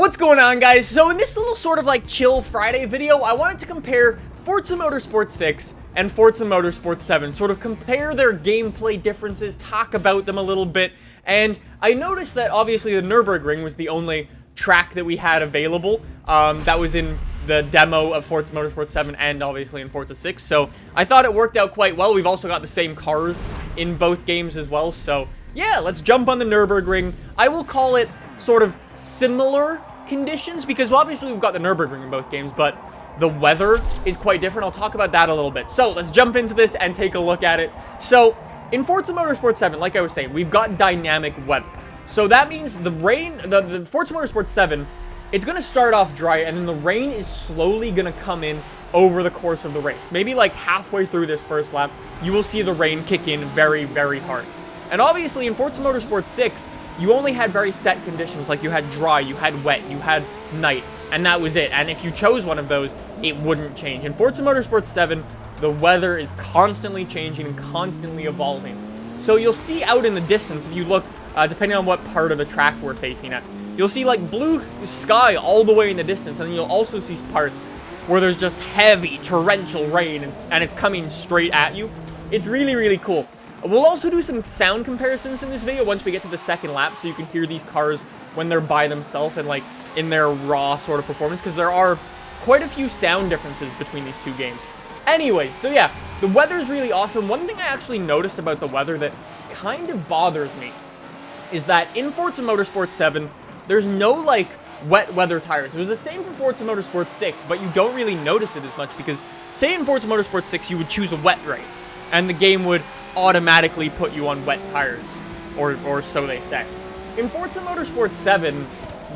What's going on, guys? So in this little sort of like chill Friday video, I wanted to compare Forza Motorsport 6 and Forza Motorsport 7, sort of compare their gameplay differences, talk about them a little bit, and I noticed that obviously the Nürburgring was the only track that we had available that was in the demo of Forza Motorsport 7 and obviously in Forza 6, so I thought it worked out quite well. We've also got the same cars in both games as well, so yeah, let's jump on the Nürburgring. I will call it sort of similar conditions because obviously we've got the Nürburgring in both games, but the weather is quite different. I'll talk about that a little bit. So let's jump into this and take a look at it. So in Forza Motorsport 7, like I was saying, we've got dynamic weather. So that means the rain, the Forza Motorsport 7, it's going to start off dry and then the rain is slowly going to come in over the course of the race. Maybe like halfway through this first lap, you will see the rain kick in very, very hard. And obviously in Forza Motorsport 6, you only had very set conditions, like you had dry, you had wet, you had night, and that was it. And if you chose one of those, it wouldn't change. In Forza Motorsport 7, the weather is constantly changing and constantly evolving. So you'll see out in the distance, if you look, depending on what part of the track we're facing at, you'll see like blue sky all the way in the distance, and then you'll also see parts where there's just heavy torrential rain and it's coming straight at you. It's really, really cool. We'll also do some sound comparisons in this video once we get to the second lap, so you can hear these cars when they're by themselves and like in their raw sort of performance, because there are quite a few sound differences between these two games. Anyways, so yeah, the weather is really awesome. One thing I actually noticed about the weather that kind of bothers me is that in Forza Motorsport 7, there's no like wet weather tires. It was the same for Forza Motorsport 6, but you don't really notice it as much because, say in Forza Motorsport 6, you would choose a wet race, and the game would automatically put you on wet tires, or so they say. In Forza Motorsport 7,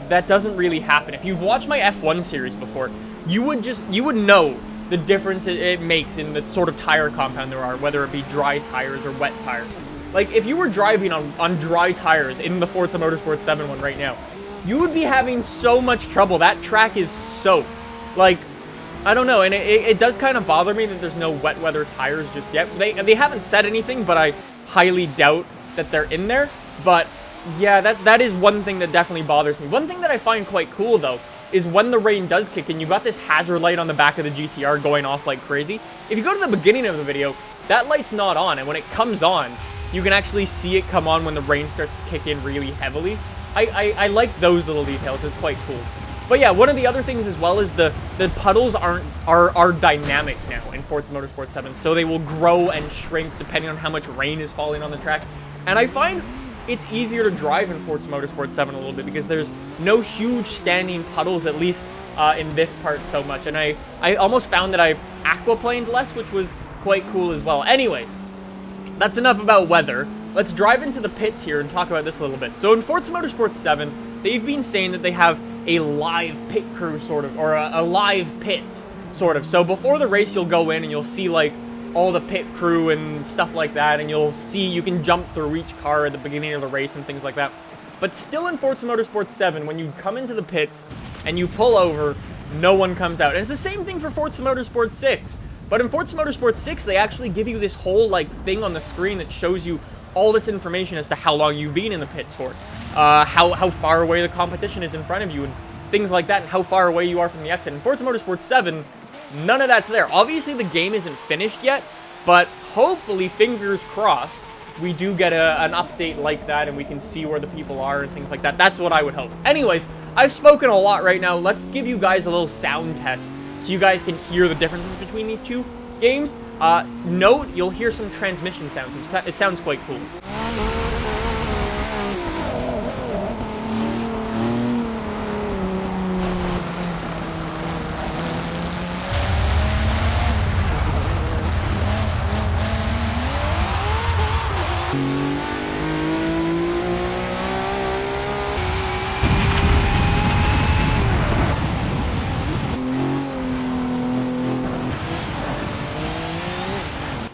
that doesn't really happen. If you've watched my F1 series before, you would know the difference it makes in the sort of tire compound there are, whether it be dry tires or wet tires. Like, if you were driving on dry tires in the Forza Motorsport 7 one right now, you would be having so much trouble. That track is soaked. Like, I don't know, and it does kind of bother me that there's no wet weather tires just yet. They haven't said anything, but I highly doubt that they're in there. But yeah, that is one thing that definitely bothers me. One thing that I find quite cool, though, is when the rain does kick in, you've got this hazard light on the back of the GTR going off like crazy. If you go to the beginning of the video, that light's not on, and when it comes on, you can actually see it come on when the rain starts to kick in really heavily. I like those little details. It's quite cool. But yeah, one of the other things as well is the puddles are dynamic now in Forza Motorsport 7, so they will grow and shrink depending on how much rain is falling on the track. And I find it's easier to drive in Forza Motorsport 7 a little bit because there's no huge standing puddles, at least in this part so much. And I almost found that I aquaplaned less, which was quite cool as well. Anyways, that's enough about weather. Let's drive into the pits here and talk about this a little bit. So in Forza Motorsport 7, they've been saying that they have a live pit crew sort of, or a live pit sort of. So before the race, you'll go in and you'll see like all the pit crew and stuff like that, and you'll see you can jump through each car at the beginning of the race and things like that. But still in Forza Motorsport 7, when you come into the pits and you pull over, no one comes out. And it's the same thing for Forza Motorsport 6. But in Forza Motorsport 6, they actually give you this whole like thing on the screen that shows you all this information as to how long you've been in the pits for, how far away the competition is in front of you, and things like that, and how far away you are from the exit. In Forza Motorsport 7, none of that's there. Obviously, the game isn't finished yet, but hopefully, fingers crossed, we do get an update like that, and we can see where the people are and things like that. That's what I would hope. Anyways, I've spoken a lot right now. Let's give you guys a little sound test so you guys can hear the differences between these two games. Note, you'll hear some transmission sounds. It sounds quite cool.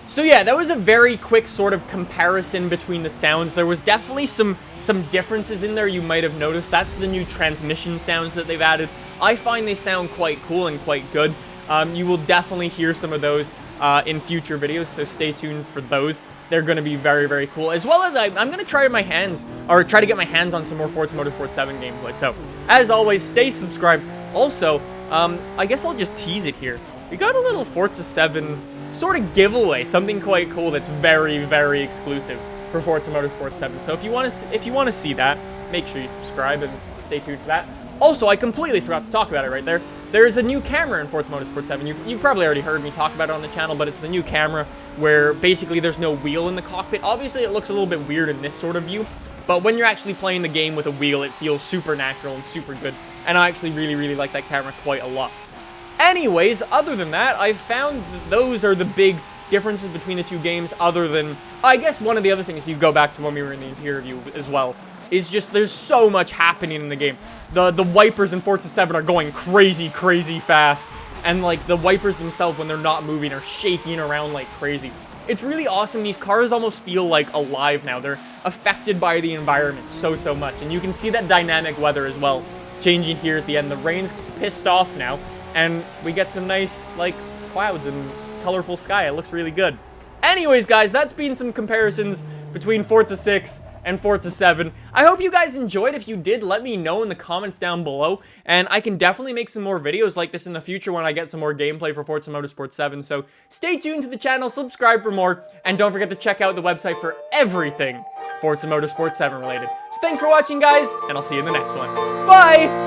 So yeah, that was a very quick sort of comparison between the sounds. There was definitely some differences in there you might have noticed. That's the new transmission sounds that they've added. I find they sound quite cool and quite good. You will definitely hear some of those in future videos, so stay tuned for those. they're going to be very, very cool. As well as I'm going to try my hands, or try to get my hands on some more Forza Motorsport 7 gameplay. So, as always, stay subscribed. Also, I guess I'll just tease it here. We got a little Forza 7 sort of giveaway, something quite cool that's very, very exclusive for Forza Motorsport 7. So if you want to see that, make sure you subscribe and stay tuned for that. Also, I completely forgot to talk about it right there. There's a new camera in Forza Motorsport 7. You probably already heard me talk about it on the channel, but it's the new camera where basically there's no wheel in the cockpit. Obviously, it looks a little bit weird in this sort of view, but when you're actually playing the game with a wheel, it feels super natural and super good. And I actually really, really like that camera quite a lot. Anyways, other than that, I've found that those are the big differences between the two games, other than, I guess one of the other things, if you go back to when we were in the interior view as well, is just there's so much happening in the game. The wipers in Forza 7 are going crazy, crazy fast. And, like, the wipers themselves, when they're not moving, are shaking around like crazy. It's really awesome. These cars almost feel, like, alive now. They're affected by the environment so much. And you can see that dynamic weather as well, changing here at the end. The rain's pissed off now, and we get some nice, like, clouds and colorful sky. It looks really good. Anyways, guys, that's been some comparisons between Forza 6 and Forza 7. I hope you guys enjoyed. If you did, let me know in the comments down below, and I can definitely make some more videos like this in the future when I get some more gameplay for Forza Motorsport 7, so stay tuned to the channel, subscribe for more, and don't forget to check out the website for everything Forza Motorsport 7 related. So thanks for watching, guys, and I'll see you in the next one. Bye!